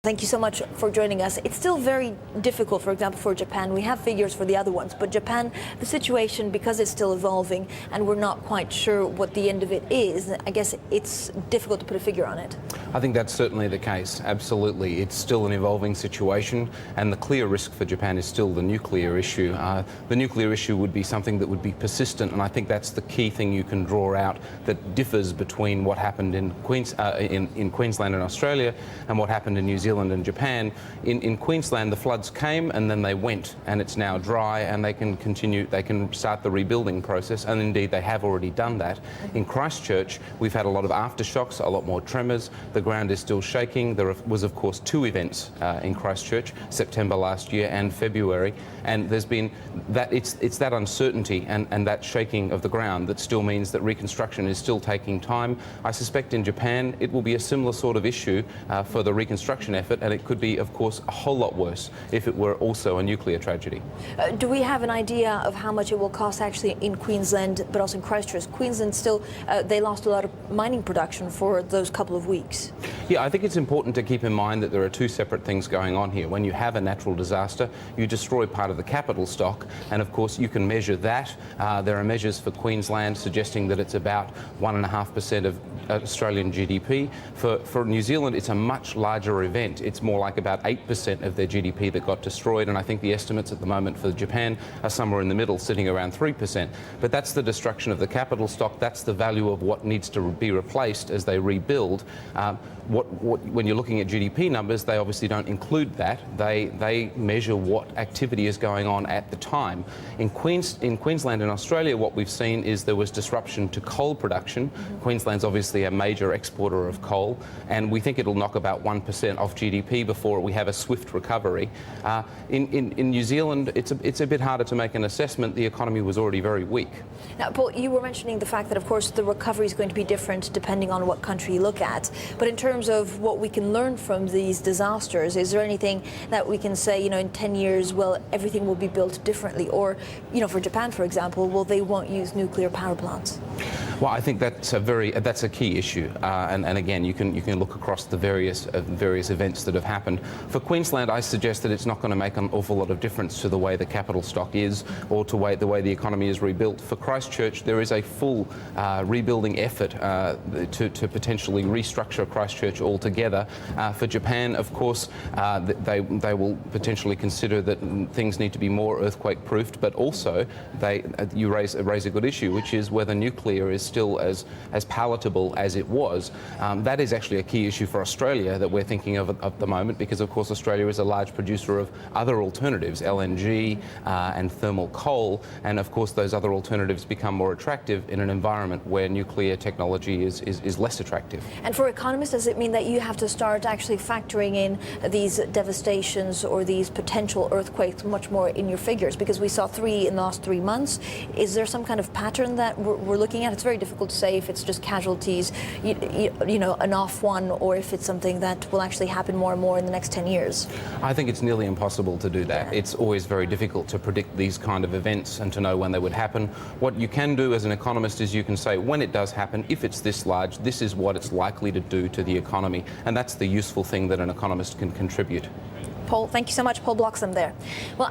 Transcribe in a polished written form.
Thank you so much for joining us. It's still very difficult, for example, for Japan. We have figures for the other ones, but Japan, the situation, because it's still evolving and we're not quite sure what the end of it is, I guess it's difficult to put a figure on it. I think that's certainly the case, absolutely. It's still an evolving situation, and the clear risk for Japan is still the nuclear issue. The nuclear issue would be something that would be persistent, and I think that's the key thing you can draw out that differs between what happened in Queensland and Australia and what happened in New Zealand and Japan. In Queensland, the floods came and then they went, and it's now dry, and they can start the rebuilding process, and indeed they have already done that. In Christchurch, we've had a lot of aftershocks, a lot more tremors. The ground is still shaking. There was, of course, two events in Christchurch, September last year and February, and there's been that it's that uncertainty and that shaking of the ground that still means that reconstruction is still taking time. I suspect in Japan it will be a similar sort of issue for the reconstruction effort, and it could be, of course, a whole lot worse if it were also a nuclear tragedy. Do we have an idea of how much it will cost actually in Queensland, but also in Christchurch? Queensland still, they lost a lot of mining production for those couple of weeks. Yeah, I think it's important to keep in mind that there are two separate things going on here. When you have a natural disaster, you destroy part of the capital stock, and of course you can measure that. There are measures for Queensland suggesting that it's about 1.5% of Australian GDP. For New Zealand, it's a much larger event. It's more like about 8% of their GDP that got destroyed, and I think the estimates at the moment for Japan are somewhere in the middle, sitting around 3%. But that's the destruction of the capital stock. That's the value of what needs to be replaced as they rebuild. When you're looking at GDP numbers, they obviously don't include that. They measure what activity is going on at the time. In Queensland and Australia, what we've seen is there was disruption to coal production. Queensland's obviously a major exporter of coal, and we think it'll knock about 1% off GDP before we have a swift recovery. In New Zealand, it's a bit harder to make an assessment. The economy was already very weak. Now, Paul, you were mentioning the fact that, of course, the recovery is going to be different depending on what country you look at. But in terms of what we can learn from these disasters, is there anything that we can say, in 10 years, well, everything will be built differently? Or, for Japan, for example, well, they won't use nuclear power plants? Well, I think that's a key issue, and again, you can look across the various events that have happened. For Queensland, I suggest that it's not going to make an awful lot of difference to the way the capital stock is, or to the way the economy is rebuilt. For Christchurch, there is a full rebuilding effort to potentially restructure Christchurch altogether. For Japan, of course, they will potentially consider that things need to be more earthquake-proofed, but also you raise a good issue, which is whether nuclear is still as palatable as it was. That is actually a key issue for Australia that we're thinking of at the moment, because of course Australia is a large producer of other alternatives, LNG and thermal coal, and of course those other alternatives become more attractive in an environment where nuclear technology is less attractive. And for economists, does it mean that you have to start actually factoring in these devastations or these potential earthquakes much more in your figures? Because we saw 3 in the last 3 months. Is there some kind of pattern that we're looking at? It's very difficult to say if it's just casualties, an off one, or if it's something that will actually happen more and more in the next 10 years. I think it's nearly impossible to do that. Yeah. It's always very difficult to predict these kind of events and to know when they would happen. What you can do as an economist is you can say, when it does happen, if it's this large, this is what it's likely to do to the economy, and that's the useful thing that an economist can contribute. Paul, thank you so much. Paul Bloxham there. Well,